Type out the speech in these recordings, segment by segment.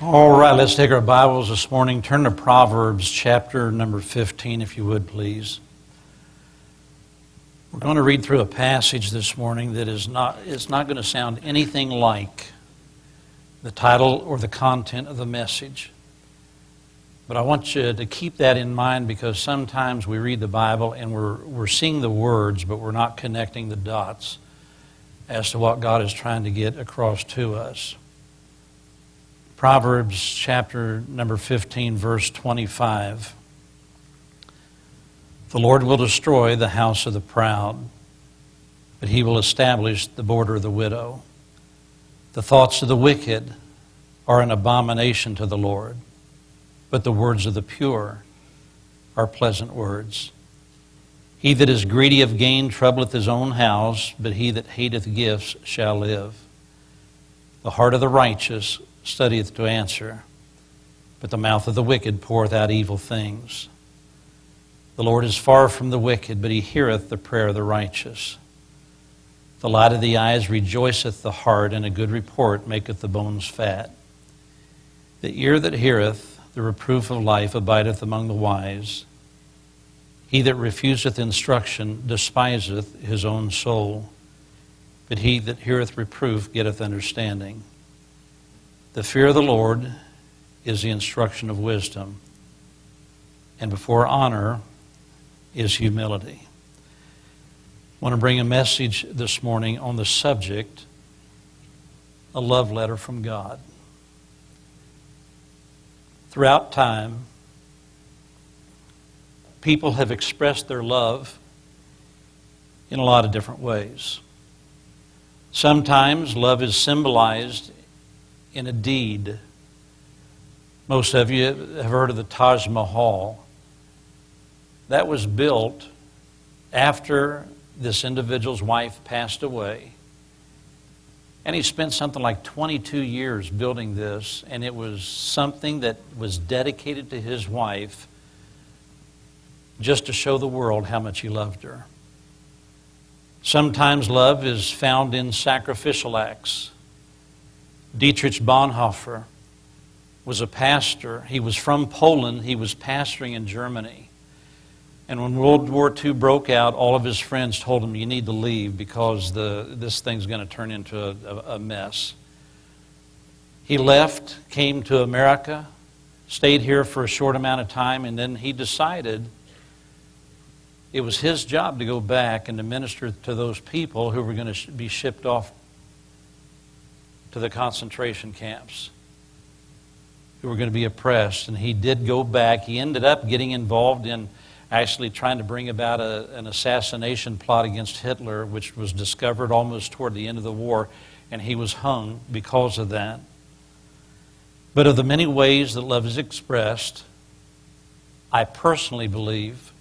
All right, let's take our Bibles this morning. Turn to Proverbs chapter number 15, if you would, please. We're going to read through a passage this morning that it's not going to sound anything like the title or the content of the message. But I want you to keep that in mind, because sometimes we read the Bible and we're seeing the words, but we're not connecting the dots as to what God is trying to get across to us. Proverbs chapter number 15, verse 25. The Lord will destroy the house of the proud, but he will establish the border of the widow. The thoughts of the wicked are an abomination to the Lord, but the words of the pure are pleasant words. He that is greedy of gain troubleth his own house, but he that hateth gifts shall live. The heart of the righteous studieth to answer, but the mouth of the wicked poureth out evil things. The Lord is far from the wicked, but he heareth the prayer of the righteous. The light of the eyes rejoiceth the heart, and a good report maketh the bones fat. The ear that heareth the reproof of life abideth among the wise. He that refuseth instruction despiseth his own soul, but he that heareth reproof getteth understanding. The fear of the Lord is the instruction of wisdom, and before honor is humility. I want to bring a message this morning on the subject, a love letter from God. Throughout time, people have expressed their love in a lot of different ways. Sometimes love is symbolized in a deed. Most of you have heard of the Taj Mahal. That was built after this individual's wife passed away. And he spent something like 22 years building this, and it was something that was dedicated to his wife just to show the world how much he loved her. Sometimes love is found in sacrificial acts. Dietrich Bonhoeffer was a pastor. He was from Poland. He was pastoring in Germany. And when World War II broke out, all of his friends told him, you need to leave because this thing's going to turn into a mess. He left, came to America, stayed here for a short amount of time, and then he decided it was his job to go back and to minister to those people who were going to be shipped off to the concentration camps, who were going to be oppressed. And he did go back. He ended up getting involved in actually trying to bring about an assassination plot against Hitler, which was discovered almost toward the end of the war, and he was hung because of that. But of the many ways that love is expressed, I personally believe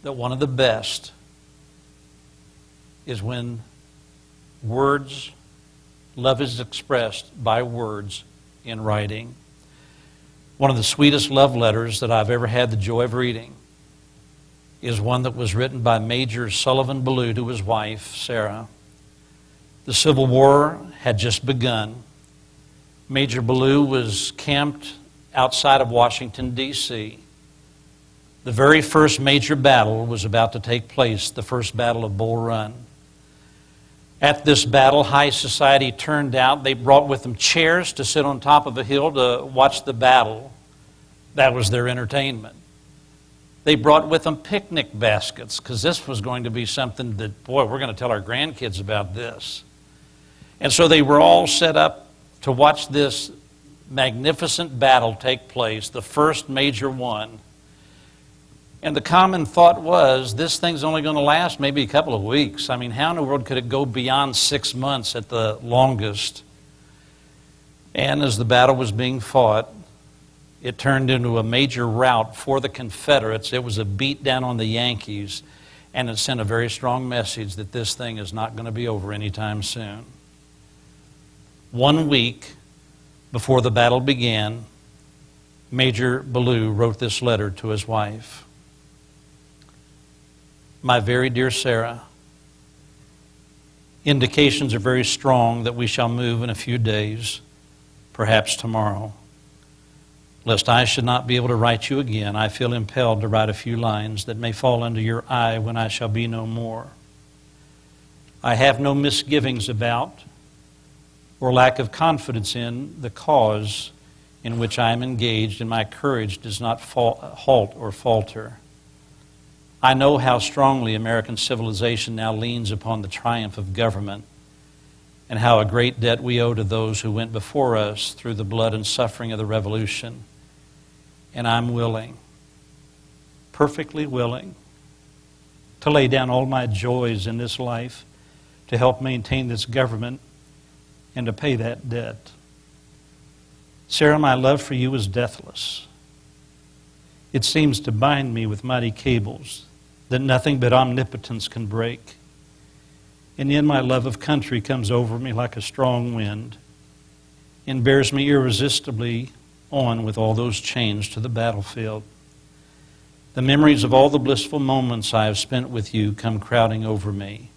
that one of the best is when love is expressed by words in writing. One of the sweetest love letters that I've ever had the joy of reading is one that was written by Major Sullivan Ballou to his wife, Sarah. The Civil War had just begun. Major Ballou was camped outside of Washington, D.C. The very first major battle was about to take place, the first Battle of Bull Run. At this battle, high society turned out. They brought with them chairs to sit on top of a hill to watch the battle. That was their entertainment. They brought with them picnic baskets, because this was going to be something that, boy, we're going to tell our grandkids about this. And so they were all set up to watch this magnificent battle take place, the first major one. And the common thought was, this thing's only going to last maybe a couple of weeks. I mean, how in the world could it go beyond 6 months at the longest? And as the battle was being fought, it turned into a major rout for the Confederates. It was a beat down on the Yankees, and it sent a very strong message that this thing is not going to be over anytime soon. 1 week before the battle began, Major Ballou wrote this letter to his wife. My very dear Sarah, indications are very strong that we shall move in a few days, perhaps tomorrow. Lest I should not be able to write you again, I feel impelled to write a few lines that may fall under your eye when I shall be no more. I have no misgivings about or lack of confidence in the cause in which I am engaged, and my courage does not halt or falter. I know how strongly American civilization now leans upon the triumph of government, and how a great debt we owe to those who went before us through the blood and suffering of the Revolution. And I'm willing, perfectly willing, to lay down all my joys in this life to help maintain this government and to pay that debt. Sarah, my love for you is deathless. It seems to bind me with mighty cables that nothing but omnipotence can break. And in my love of country comes over me like a strong wind and bears me irresistibly on with all those chains to the battlefield. The memories of all the blissful moments I have spent with you come crowding over me,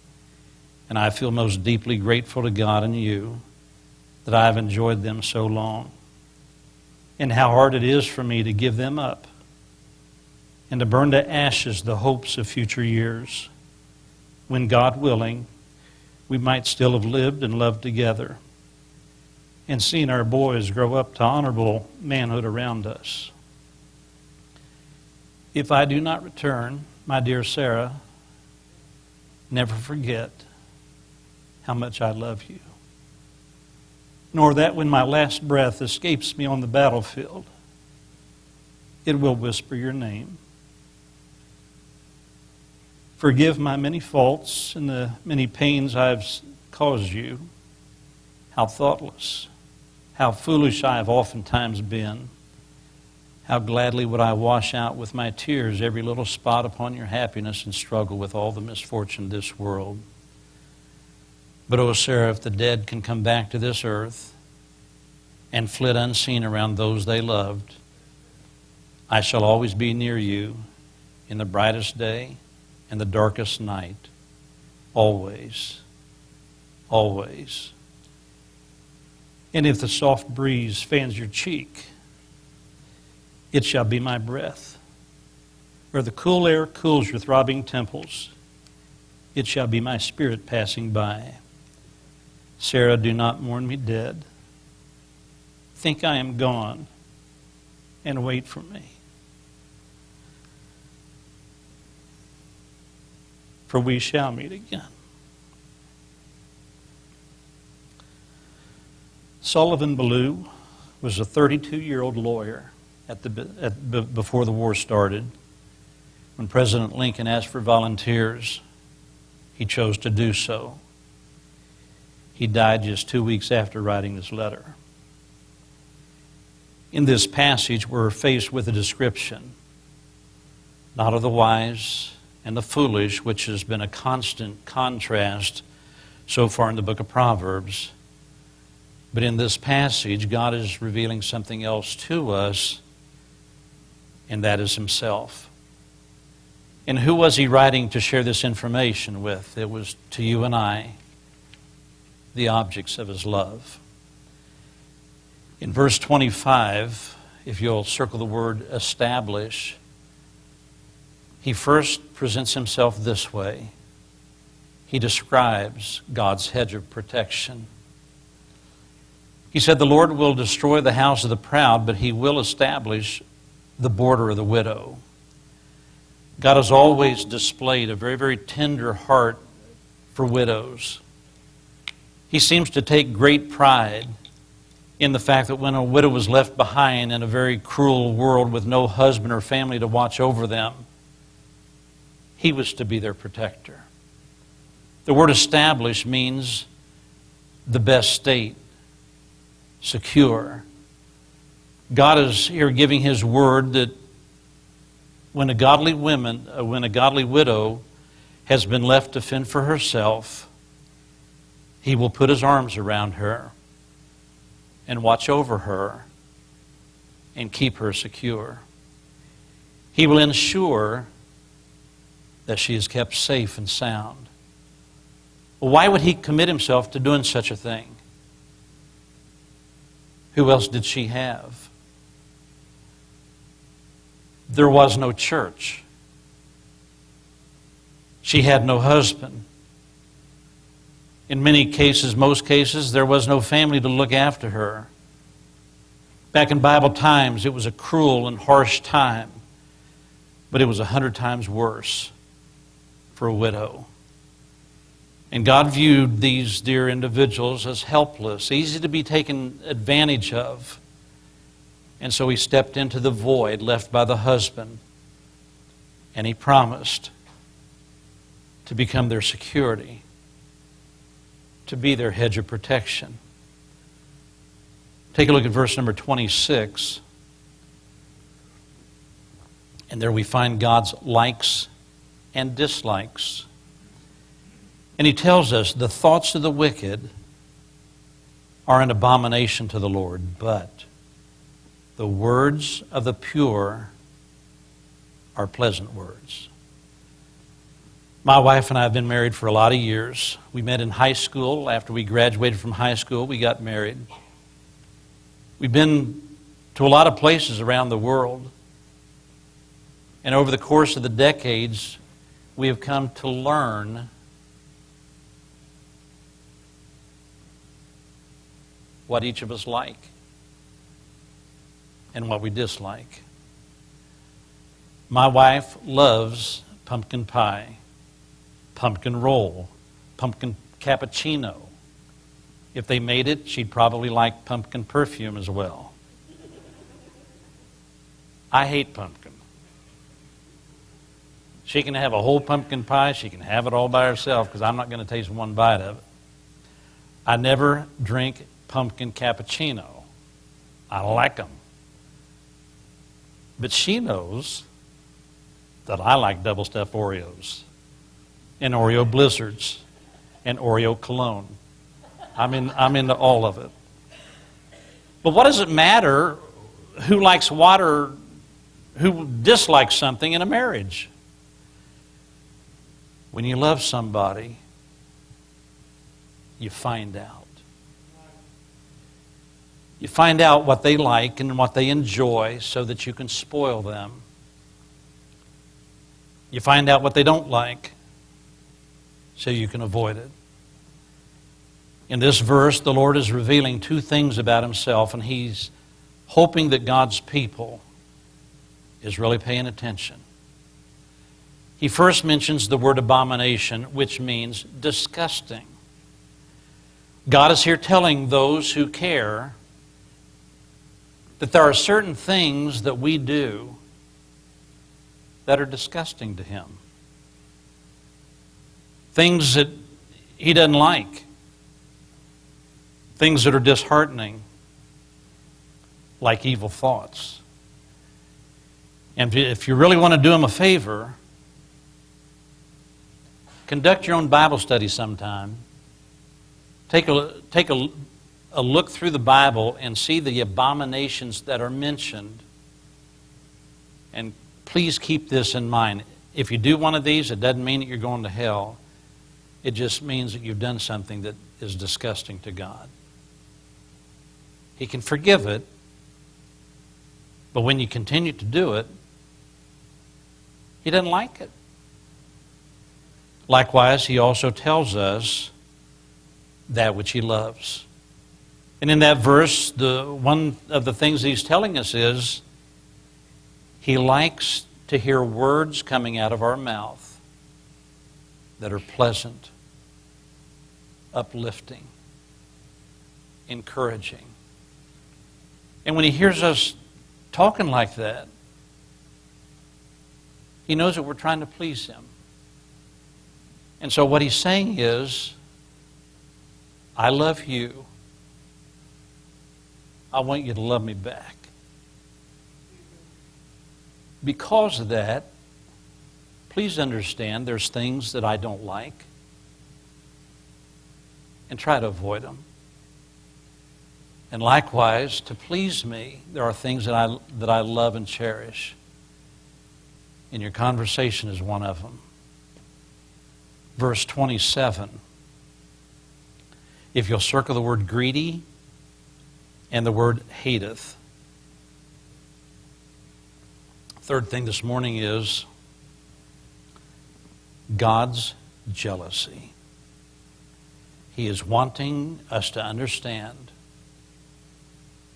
and I feel most deeply grateful to God and you that I have enjoyed them so long, and how hard it is for me to give them up and to burn to ashes the hopes of future years, when, God willing, we might still have lived and loved together and seen our boys grow up to honorable manhood around us. If I do not return, my dear Sarah, never forget how much I love you, nor that when my last breath escapes me on the battlefield, it will whisper your name. Forgive my many faults and the many pains I've caused you. How thoughtless, how foolish I have oftentimes been. How gladly would I wash out with my tears every little spot upon your happiness and struggle with all the misfortune of this world. But, oh, Sarah, if the dead can come back to this earth and flit unseen around those they loved, I shall always be near you in the brightest day and the darkest night. Always. Always. And if the soft breeze fans your cheek, it shall be my breath. Where the cool air cools your throbbing temples, it shall be my spirit passing by. Sarah, do not mourn me dead. Think I am gone and wait for me. For we shall meet again. Sullivan Ballou was a 32-year-old lawyer before the war started. When President Lincoln asked for volunteers, he chose to do so. He died just 2 weeks after writing this letter. In this passage, we're faced with a description, not of the wise and the foolish, which has been a constant contrast so far in the book of Proverbs. But in this passage, God is revealing something else to us, and that is himself. And who was he writing to share this information with? It was to you and I, the objects of his love. In verse 25, if you'll circle the word establish, he first presents himself this way. He describes God's hedge of protection. He said, the Lord will destroy the house of the proud, but he will establish the border of the widow. God has always displayed a very, very tender heart for widows. He seems to take great pride in the fact that when a widow was left behind in a very cruel world with no husband or family to watch over them, he was to be their protector. The word establish means the best state, secure. God is here giving his word that when a godly widow has been left to fend for herself, he will put his arms around her and watch over her and keep her secure. He will ensure that she is kept safe and sound. Well, why would he commit himself to doing such a thing? Who else did she have? There was no church. She had no husband. In many cases, most cases, there was no family to look after her. Back in Bible times, it was a cruel and harsh time, but it was 100 times worse for a widow. And God viewed these dear individuals as helpless, easy to be taken advantage of. And so He stepped into the void left by the husband, and He promised to become their security, to be their hedge of protection. Take a look at verse number 26. And there we find God's likes and dislikes. And He tells us, the thoughts of the wicked are an abomination to the Lord, but the words of the pure are pleasant words. My wife and I have been married for a lot of years. We met in high school. After we graduated from high school, we got married. We've been to a lot of places around the world. And over the course of the decades, we have come to learn what each of us like and what we dislike. My wife loves pumpkin pie, pumpkin roll, pumpkin cappuccino. If they made it, she'd probably like pumpkin perfume as well. I hate pumpkin. She can have a whole pumpkin pie. She can have it all by herself because I'm not going to taste one bite of it. I never drink pumpkin cappuccino. I like them. But she knows that I like double stuffed Oreos and Oreo blizzards and Oreo cologne. I'm into all of it. But what does it matter who likes what or who dislikes something in a marriage? When you love somebody, you find out. You find out what they like and what they enjoy so that you can spoil them. You find out what they don't like so you can avoid it. In this verse, the Lord is revealing two things about Himself, and He's hoping that God's people is really paying attention. He first mentions the word abomination, which means disgusting. God is here telling those who care that there are certain things that we do that are disgusting to Him. Things that He doesn't like. Things that are disheartening, like evil thoughts. And if you really want to do Him a favor, conduct your own Bible study sometime. Take a look through the Bible and see the abominations that are mentioned. And please keep this in mind. If you do one of these, it doesn't mean that you're going to hell. It just means that you've done something that is disgusting to God. He can forgive it, but when you continue to do it, He doesn't like it. Likewise, He also tells us that which He loves. And in that verse, one of the things He's telling us is He likes to hear words coming out of our mouth that are pleasant, uplifting, encouraging. And when He hears us talking like that, He knows that we're trying to please Him. And so what He's saying is, I love you. I want you to love me back. Because of that, please understand there's things that I don't like, and try to avoid them. And likewise, to please me, there are things that I love and cherish. And your conversation is one of them. Verse 27. If you'll circle the word greedy and the word hateth. Third thing this morning is God's jealousy. He is wanting us to understand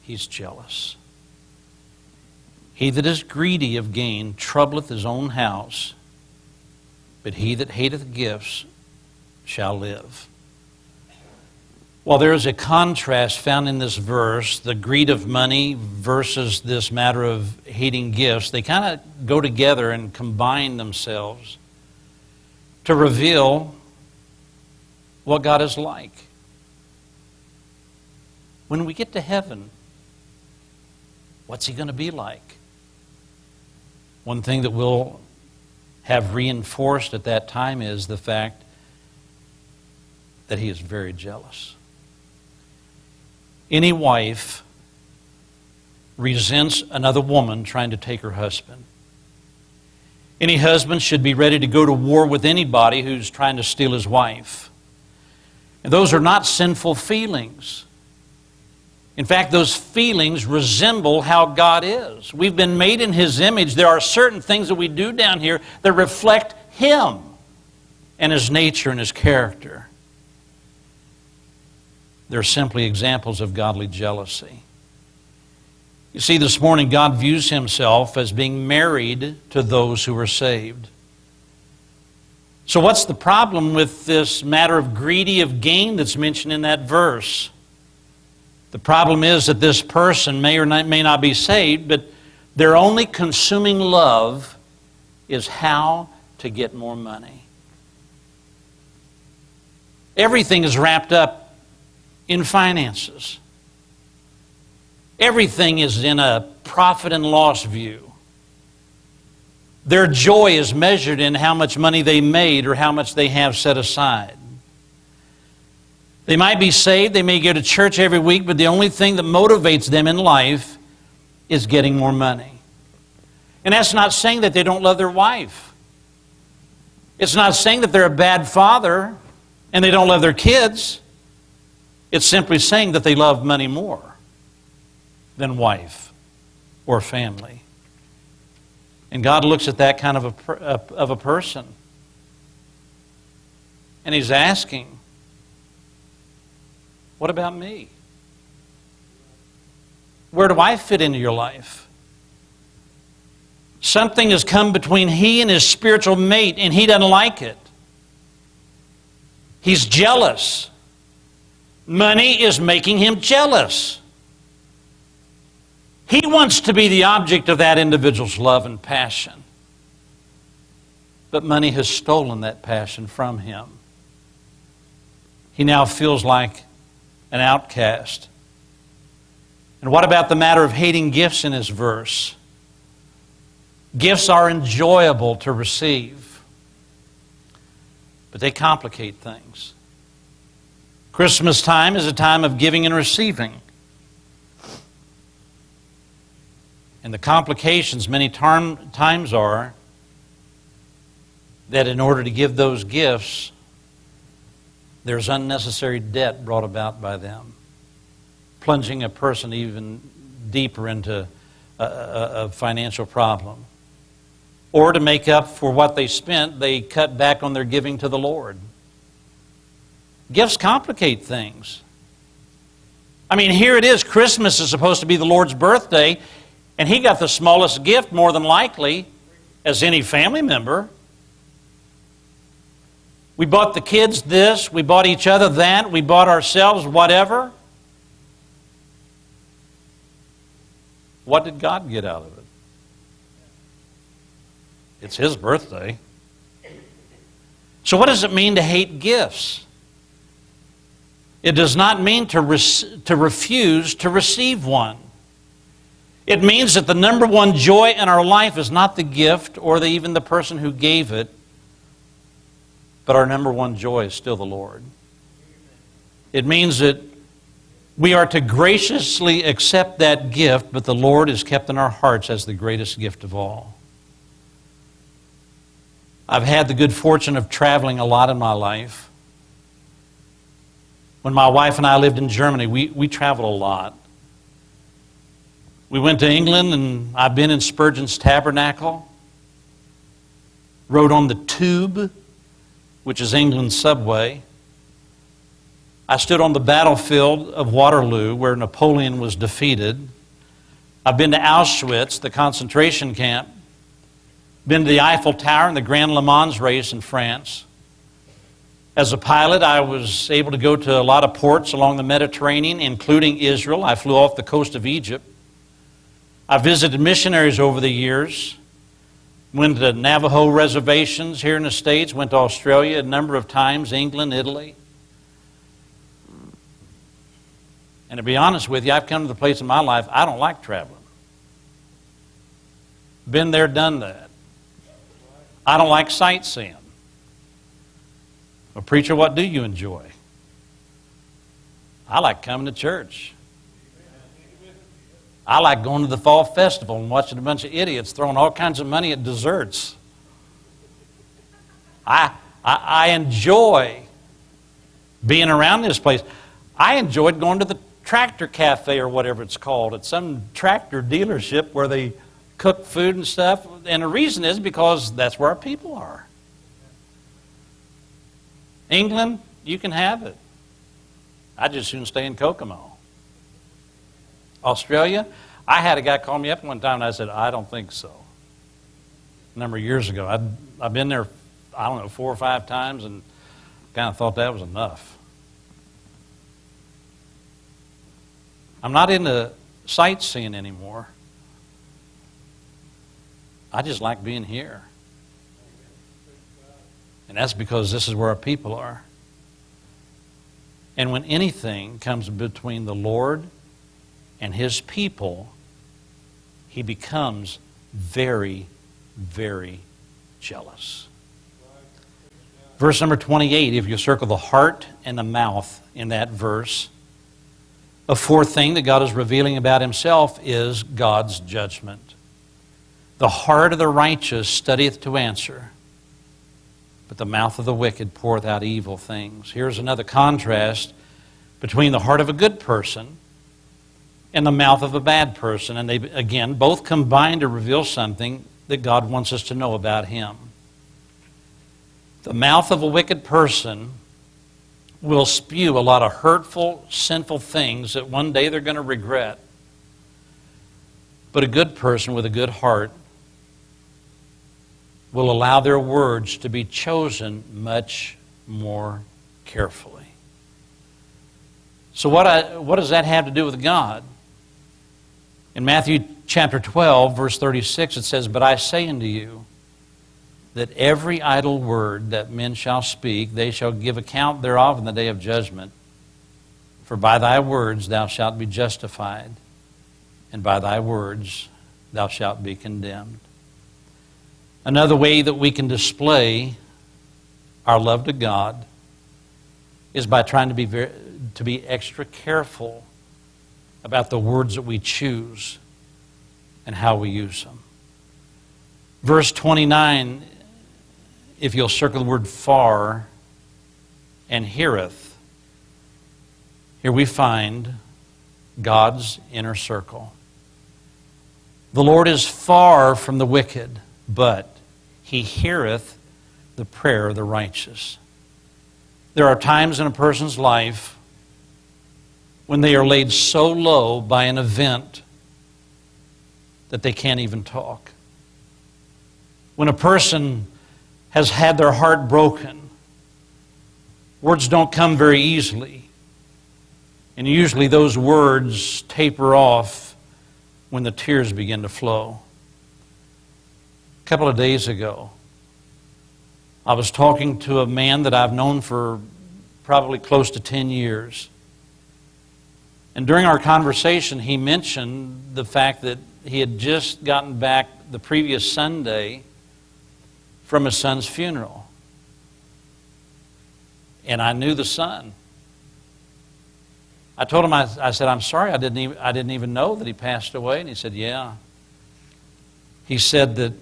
He's jealous. He that is greedy of gain troubleth his own house, but he that hateth gifts shall live. While there is a contrast found in this verse, the greed of money versus this matter of hating gifts, they kind of go together and combine themselves to reveal what God is like. When we get to heaven, what's He going to be like? One thing that we'll have reinforced at that time is the fact that He is very jealous. Any wife resents another woman trying to take her husband. Any husband should be ready to go to war with anybody who's trying to steal his wife. And those are not sinful feelings. In fact, those feelings resemble how God is. We've been made in His image. There are certain things that we do down here that reflect Him and His nature and His character. They're simply examples of godly jealousy. You see, this morning God views Himself as being married to those who are saved. So what's the problem with this matter of greedy of gain that's mentioned in that verse? The problem is that this person may or may not be saved, but their only consuming love is how to get more money. Everything is wrapped up in finances. Everything is in a profit and loss view. Their joy is measured in how much money they made or how much they have set aside. They might be saved, they may go to church every week, but the only thing that motivates them in life is getting more money. And that's not saying that they don't love their wife. It's not saying that they're a bad father and they don't love their kids. It's simply saying that they love money more than wife or family. And God looks at that kind of a person. And He's asking, what about me? Where do I fit into your life? Something has come between he and his spiritual mate, and he doesn't like it. He's jealous. Money is making him jealous. He wants to be the object of that individual's love and passion. But money has stolen that passion from him. He now feels like an outcast. And what about the matter of hating gifts in this verse? Gifts are enjoyable to receive, but they complicate things. Christmas time is a time of giving and receiving. And the complications many times are that in order to give those gifts, there's unnecessary debt brought about by them, plunging a person even deeper into a financial problem. Or to make up for what they spent, they cut back on their giving to the Lord. Gifts complicate things. I mean, here it is. Christmas is supposed to be the Lord's birthday, and He got the smallest gift, more than likely, as any family member. We bought the kids this, we bought each other that, we bought ourselves whatever. What did God get out of it? It's His birthday. So what does it mean to hate gifts? It does not mean to refuse to receive one. It means that the number one joy in our life is not the gift or even the person who gave it, but our number one joy is still the Lord. It means that we are to graciously accept that gift, but the Lord is kept in our hearts as the greatest gift of all. I've had the good fortune of traveling a lot in my life. When my wife and I lived in Germany, we traveled a lot. We went to England, and I've been in Spurgeon's Tabernacle, rode on the Tube, which is England's subway. I stood on the battlefield of Waterloo, where Napoleon was defeated. I've been to Auschwitz, the concentration camp. Been to the Eiffel Tower and the Grand Le Mans race in France. As a pilot, I was able to go to a lot of ports along the Mediterranean, including Israel. I flew off the coast of Egypt. I visited missionaries over the years. Went to Navajo reservations here in the States. Went to Australia a number of times, England, Italy. And to be honest with you, I've come to the place in my life, I don't like traveling. Been there, done that. I don't like sightseeing. Well, preacher, what do you enjoy? I like coming to church. I like going to the fall festival and watching a bunch of idiots throwing all kinds of money at desserts. I enjoy being around this place. I enjoyed going to the tractor cafe or whatever it's called at some tractor dealership where they cook food and stuff. And the reason is because that's where our people are. England, you can have it. I just soon stay in Kokomo. Australia, I had a guy call me up one time and I said, I don't think so. A number of years ago. I've been there, 4 or 5 times and kind of thought that was enough. I'm not into sightseeing anymore. I just like being here. And that's because this is where our people are. And when anything comes between the Lord and His people, He becomes very, very jealous. Verse number 28, if you circle the heart and the mouth in that verse, a fourth thing that God is revealing about Himself is God's judgment. The heart of the righteous studieth to answer, but the mouth of the wicked poureth out evil things. Here's another contrast between the heart of a good person and the mouth of a bad person. And they, again, both combine to reveal something that God wants us to know about Him. The mouth of a wicked person will spew a lot of hurtful, sinful things that one day they're going to regret. But a good person with a good heart will allow their words to be chosen much more carefully. So what does that have to do with God? In Matthew chapter 12, verse 36, it says, But I say unto you, that every idle word that men shall speak, they shall give account thereof in the day of judgment. For by thy words thou shalt be justified, and by thy words thou shalt be condemned. Another way that we can display our love to God is by trying to be extra careful about the words that we choose and how we use them. Verse 29, if you'll circle the word far and heareth, here we find God's inner circle. The Lord is far from the wicked, but He heareth the prayer of the righteous. There are times in a person's life when they are laid so low by an event that they can't even talk. When a person has had their heart broken, words don't come very easily. And usually those words taper off when the tears begin to flow. A couple of days ago, I was talking to a man that I've known for probably close to 10 years. And during our conversation, he mentioned the fact that he had just gotten back the previous Sunday from his son's funeral. And I knew the son. I told him, I said, I'm sorry, I didn't even know that he passed away. And he said, yeah. He said that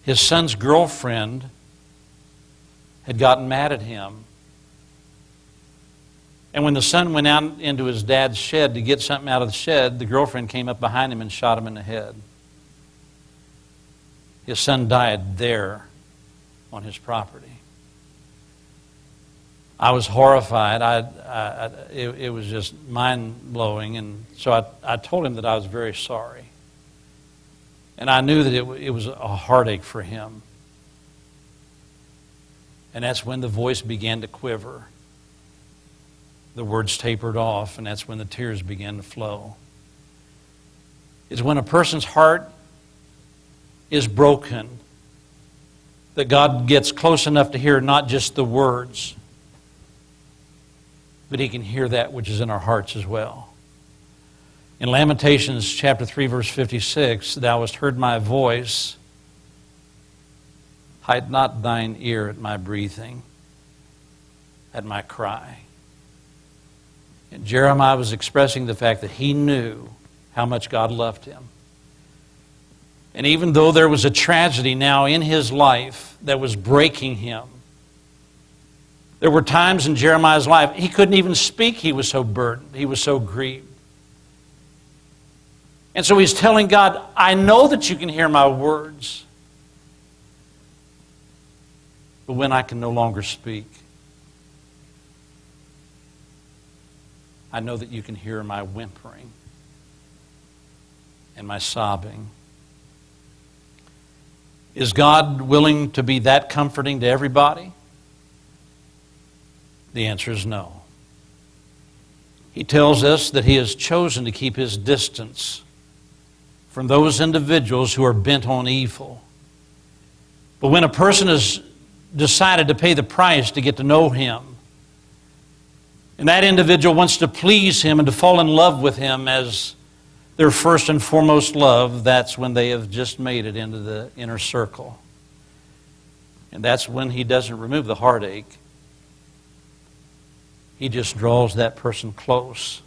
his son's girlfriend had gotten mad at him And when the son went out into his dad's shed to get something out of the shed, the girlfriend came up behind him and shot him in the head. His son died there on his property. I was horrified. It was just mind-blowing. And so I told him that I was very sorry. And I knew that it was a heartache for him. And that's when the voice began to quiver. The words tapered off, and that's when the tears began to flow. It's when a person's heart is broken that God gets close enough to hear not just the words, but He can hear that which is in our hearts as well. In Lamentations chapter 3, verse 56, thou hast heard my voice. Hide not thine ear at my breathing, at my cry. And Jeremiah was expressing the fact that he knew how much God loved him. And even though there was a tragedy now in his life that was breaking him, there were times in Jeremiah's life he couldn't even speak. He was so burdened. He was so grieved. And so he's telling God, I know that you can hear my words, but when I can no longer speak, I know that you can hear my whimpering and my sobbing. Is God willing to be that comforting to everybody? The answer is no. He tells us that He has chosen to keep His distance from those individuals who are bent on evil. But when a person has decided to pay the price to get to know Him, and that individual wants to please Him and to fall in love with Him as their first and foremost love, that's when they have just made it into the inner circle. And that's when He doesn't remove the heartache. He just draws that person close,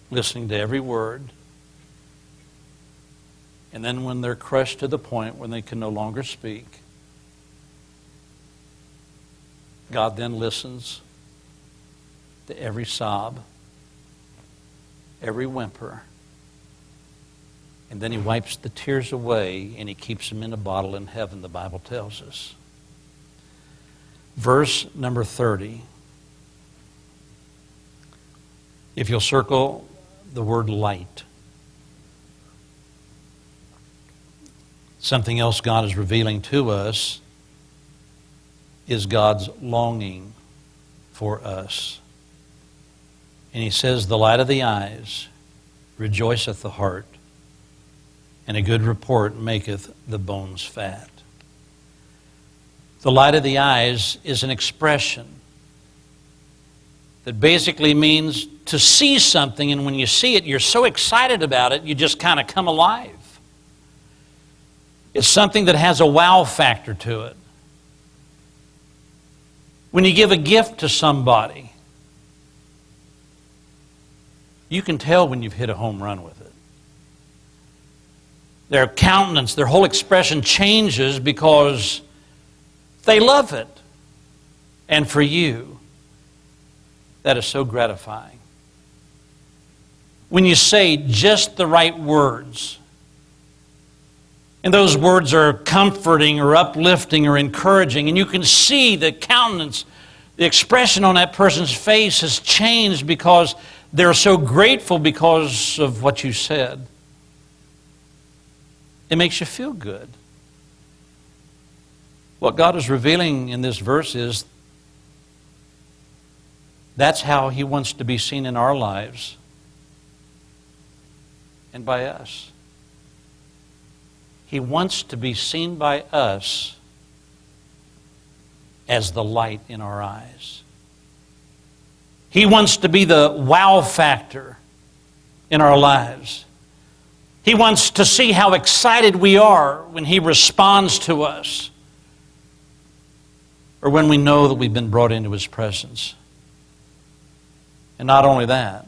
listening to every word. And then when they're crushed to the point when they can no longer speak, God then listens to every sob, every whimper, and then He wipes the tears away and He keeps them in a bottle in heaven, the Bible tells us. Verse number 30. If you'll circle the word light. Something else God is revealing to us is God's longing for us. And He says, the light of the eyes rejoiceth the heart, and a good report maketh the bones fat. The light of the eyes is an expression that basically means to see something, and when you see it, you're so excited about it, you just kind of come alive. It's something that has a wow factor to it. When you give a gift to somebody, you can tell when you've hit a home run with it. Their countenance, their whole expression changes because they love it. And for you, that is so gratifying. When you say just the right words, and those words are comforting or uplifting or encouraging, and you can see the countenance, the expression on that person's face has changed because they're so grateful because of what you said. It makes you feel good. What God is revealing in this verse is that's how He wants to be seen in our lives and by us. He wants to be seen by us as the light in our eyes. He wants to be the wow factor in our lives. He wants to see how excited we are when He responds to us, or when we know that we've been brought into His presence. And not only that,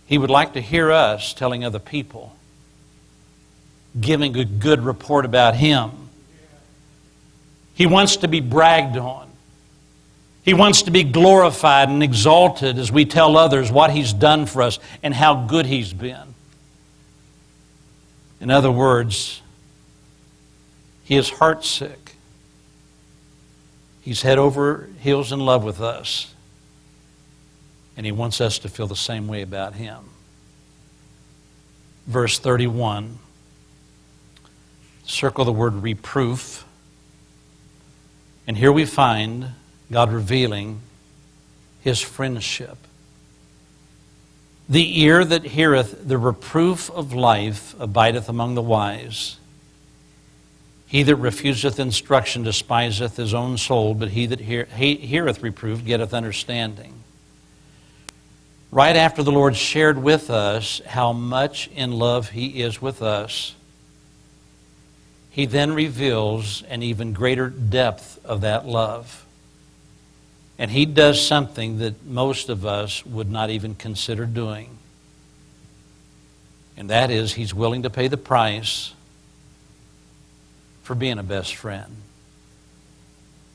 He would like to hear us telling other people, giving a good report about Him. He wants to be bragged on. He wants to be glorified and exalted as we tell others what He's done for us and how good He's been. In other words, He is heartsick. He's head over heels in love with us. And He wants us to feel the same way about Him. Verse 31. Circle the word reproof. And here we find God revealing His friendship. The ear that heareth the reproof of life abideth among the wise. He that refuseth instruction despiseth his own soul, but he that heareth reproof getteth understanding. Right after the Lord shared with us how much in love He is with us, He then reveals an even greater depth of that love. And He does something that most of us would not even consider doing. And that is, He's willing to pay the price for being a best friend.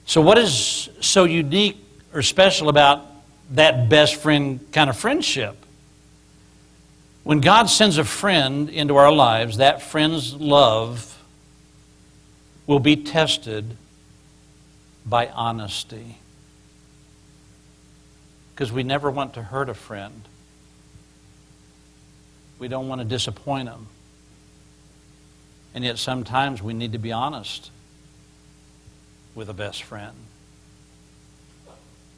So what is so unique or special about that best friend kind of friendship? When God sends a friend into our lives, that friend's love will be tested by honesty. Because we never want to hurt a friend. We don't want to disappoint them. And yet sometimes we need to be honest with a best friend.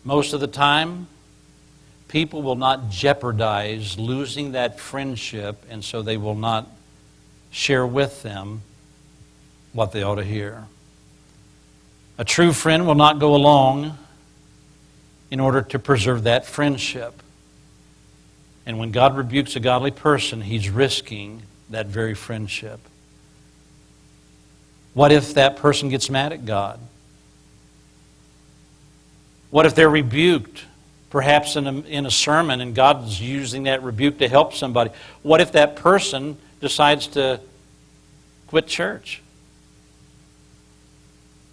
Most of the time, people will not jeopardize losing that friendship, and so they will not share with them what they ought to hear. A true friend will not go along in order to preserve that friendship. And when God rebukes a godly person, He's risking that very friendship. What if that person gets mad at God? What if they're rebuked, perhaps in a sermon, and God's using that rebuke to help somebody? What if that person decides to quit church?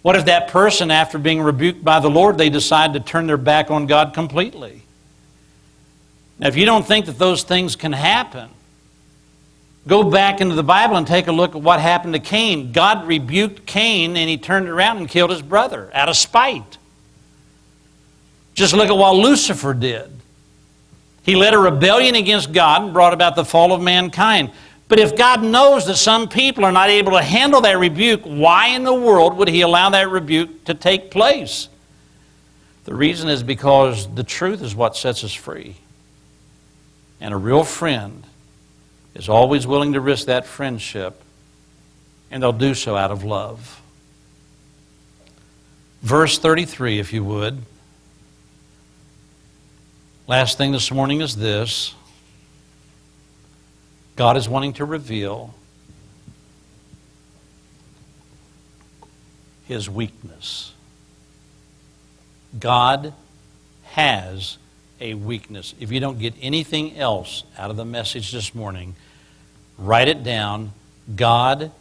What if that person, after being rebuked by the Lord, they decide to turn their back on God completely? Now, if you don't think that those things can happen, go back into the Bible and take a look at what happened to Cain. God rebuked Cain, and he turned around and killed his brother out of spite. Just look at what Lucifer did. He led a rebellion against God and brought about the fall of mankind. But if God knows that some people are not able to handle that rebuke, why in the world would He allow that rebuke to take place? The reason is because the truth is what sets us free. And a real friend is always willing to risk that friendship, and they'll do so out of love. Verse 33, if you would. Last thing this morning is this. God is wanting to reveal His weakness. God has a weakness. If you don't get anything else out of the message this morning, write it down. God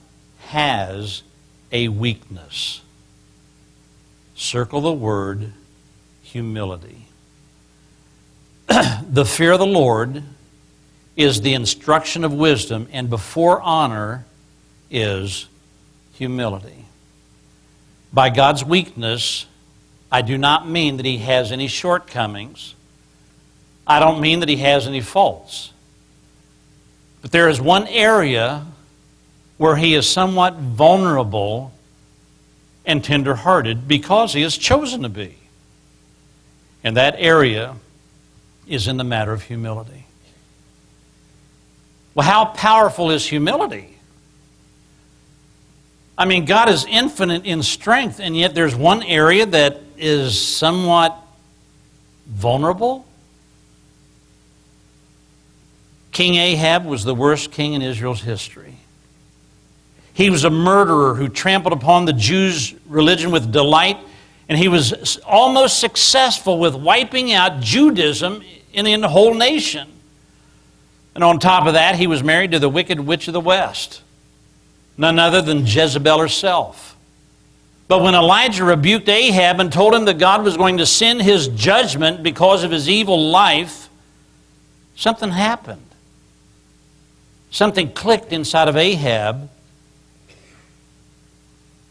has a weakness. Circle the word humility. The fear of the Lord is the instruction of wisdom, and before honor is humility. By God's weakness, I do not mean that He has any shortcomings. I don't mean that He has any faults. But there is one area where He is somewhat vulnerable and tender-hearted because He has chosen to be. And that area is in the matter of humility. Well, how powerful is humility? I mean, God is infinite in strength, and yet there's one area that is somewhat vulnerable. King Ahab was the worst king in Israel's history. He was a murderer who trampled upon the Jews' religion with delight, and he was almost successful with wiping out Judaism in the whole nation. And on top of that, he was married to the wicked witch of the West, none other than Jezebel herself. But when Elijah rebuked Ahab and told him that God was going to send his judgment because of his evil life, something happened. Something clicked inside of Ahab.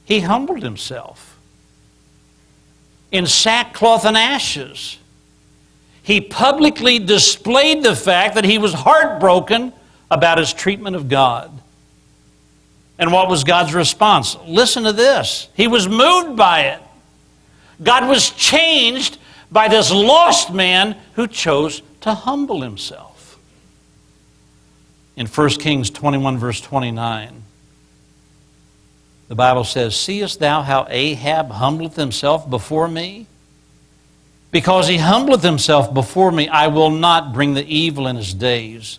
He humbled himself in sackcloth and ashes. He publicly displayed the fact that he was heartbroken about his treatment of God. And what was God's response? Listen to this. He was moved by it. God was changed by this lost man who chose to humble himself. In 1 Kings 21, verse 29, the Bible says, "Seest thou how Ahab humbleth himself before me? Because he humbleth himself before me, I will not bring the evil in his days.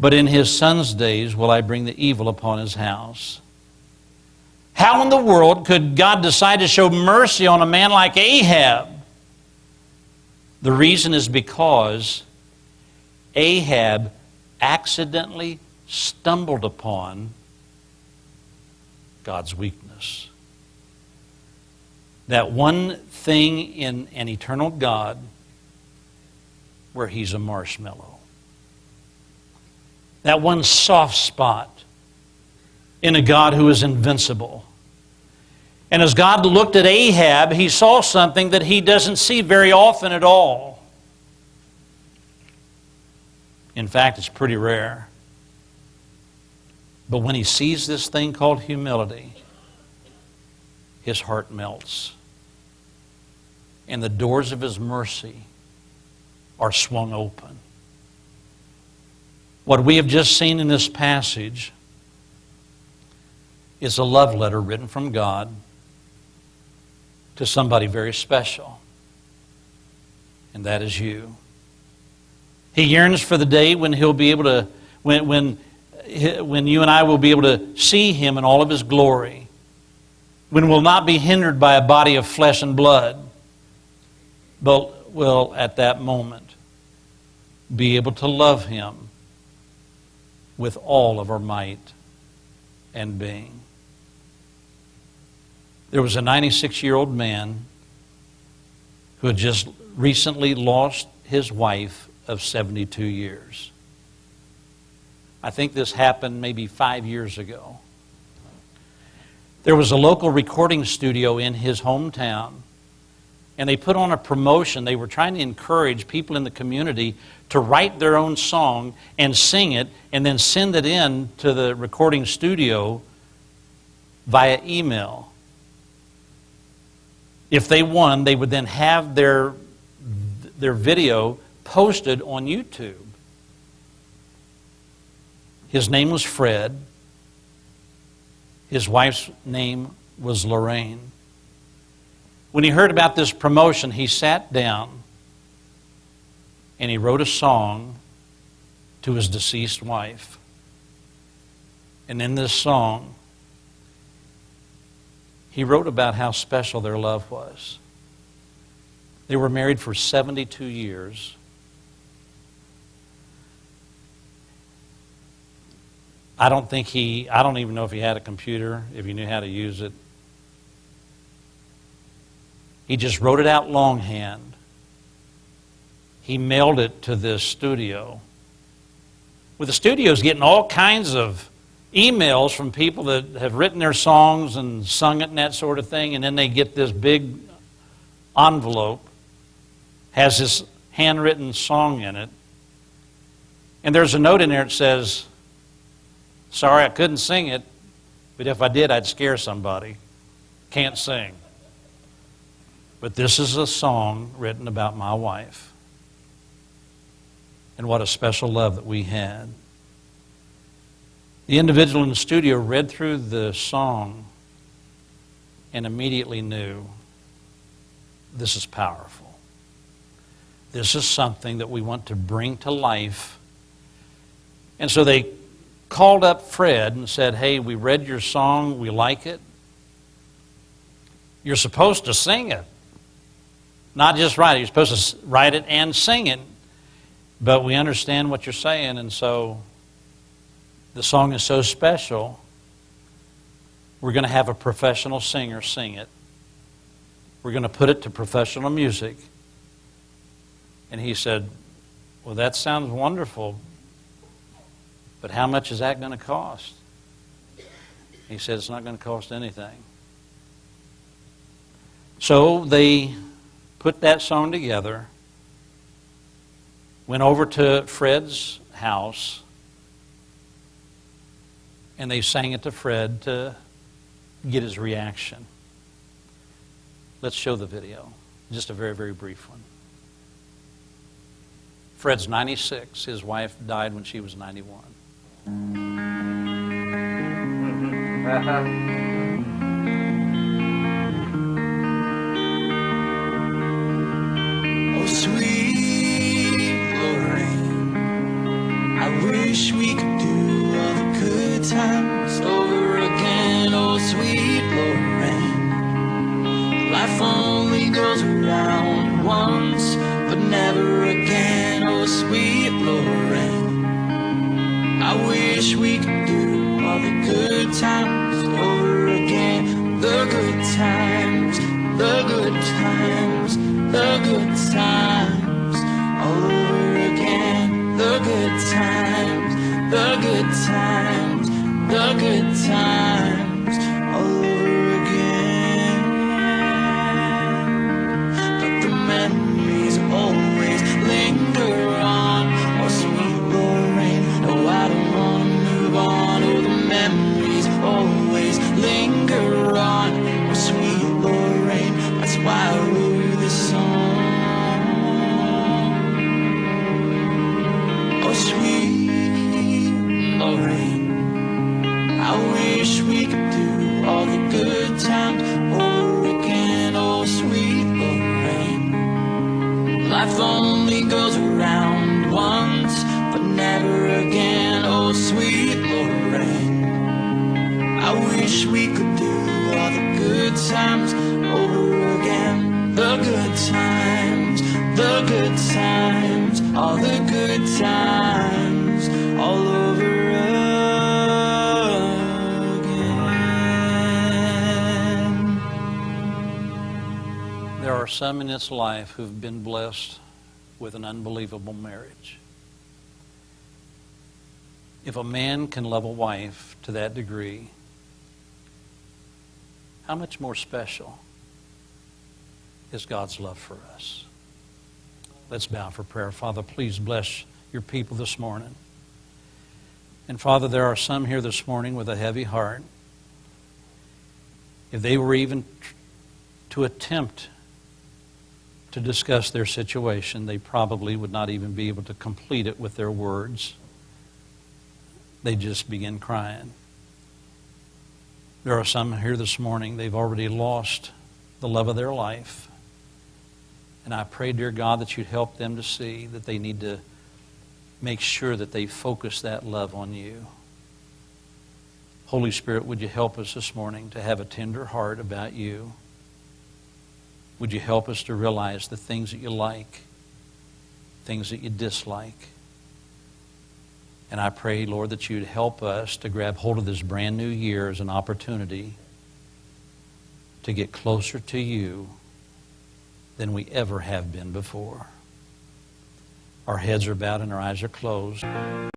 But in his son's days will I bring the evil upon his house." How in the world could God decide to show mercy on a man like Ahab? The reason is because Ahab accidentally stumbled upon God's weakness. That one thing in an eternal God where he's a marshmallow. That one soft spot in a God who is invincible. And as God looked at Ahab, he saw something that he doesn't see very often at all. In fact, it's pretty rare. But when he sees this thing called humility, his heart melts. And the doors of his mercy are swung open. What we have just seen in this passage is a love letter written from God to somebody very special, and that is you. He yearns for the day when he'll be able to, when you and I will be able to see him in all of his glory, when we'll not be hindered by a body of flesh and blood, but will at that moment be able to love him with all of our might and being. There was a 96-year-old man who had just recently lost his wife of 72 years. I think this happened maybe 5 years ago. There was a local recording studio in his hometown, and they put on a promotion. They were trying to encourage people in the community to write their own song and sing it and then send it in to the recording studio via email. If they won, they would then have their video posted on YouTube. His name was Fred. His wife's name was Lorraine. When he heard about this promotion, he sat down and he wrote a song to his deceased wife. And in this song, he wrote about how special their love was. They were married for 72 years. I don't even know if he had a computer, if he knew how to use it. He just wrote it out longhand. He mailed it to this studio. Well, the studio's getting all kinds of emails from people that have written their songs and sung it and that sort of thing, and then they get this big envelope, has this handwritten song in it, and there's a note in there that says, "Sorry, I couldn't sing it, but if I did, I'd scare somebody. Can't sing. But this is a song written about my wife." And what a special love that we had. The individual in the studio read through the song and immediately knew this is powerful. This is something that we want to bring to life. And so they called up Fred and said, "Hey, we read your song, we like it. You're supposed to sing it. Not just write it, you're supposed to write it and sing it. But we understand what you're saying, and so the song is so special We're going to have a professional singer sing it. We're going to put it to professional music. And he said, well, that sounds wonderful, but how much is that going to cost? He said, it's not going to cost anything. So they put that song together, went over to Fred's house, and they sang it to Fred to get his reaction. Let's show the video. Just a very, very brief one. Fred's 96. His wife died when she was 91. Oh, sweet Lorraine, I wish we could do all the good times over again. Oh, sweet Lorraine, life only goes around once, but never again. Oh, sweet Lorraine, I wish we could do all the good times over again. The good times, the good times, the good times all over again. The good times, the good times, the good times all over again. But the memories always linger on. Oh, sweet Lorraine, no, I don't want to move on. Oh, the memories always linger on. Oh, sweet Lorraine, that's why I wrote this song. Oh, sweet Lorraine, I wish we could do all the good times over again. Oh, sweet Lorraine, life only goes around once, but never again. Oh, sweet Lorraine, I wish we could do all the good times over again. The good times, the good times, all the good times all over again. There are some in this life who've been blessed with an unbelievable marriage. If a man can love a wife to that degree, how much more special is God's love for us? Let's bow for prayer. Father, please bless your people this morning. And Father, there are some here this morning with a heavy heart. If they were even to attempt to discuss their situation, they probably would not even be able to complete it with their words. They just begin crying. There are some here this morning, they've already lost the love of their life. And I pray, dear God, that you'd help them to see that they need to make sure that they focus that love on you. Holy Spirit, would you help us this morning to have a tender heart about you? Would you help us to realize the things that you like, things that you dislike? And I pray, Lord, that you'd help us to grab hold of this brand new year as an opportunity to get closer to you than we ever have been before. Our heads are bowed and our eyes are closed.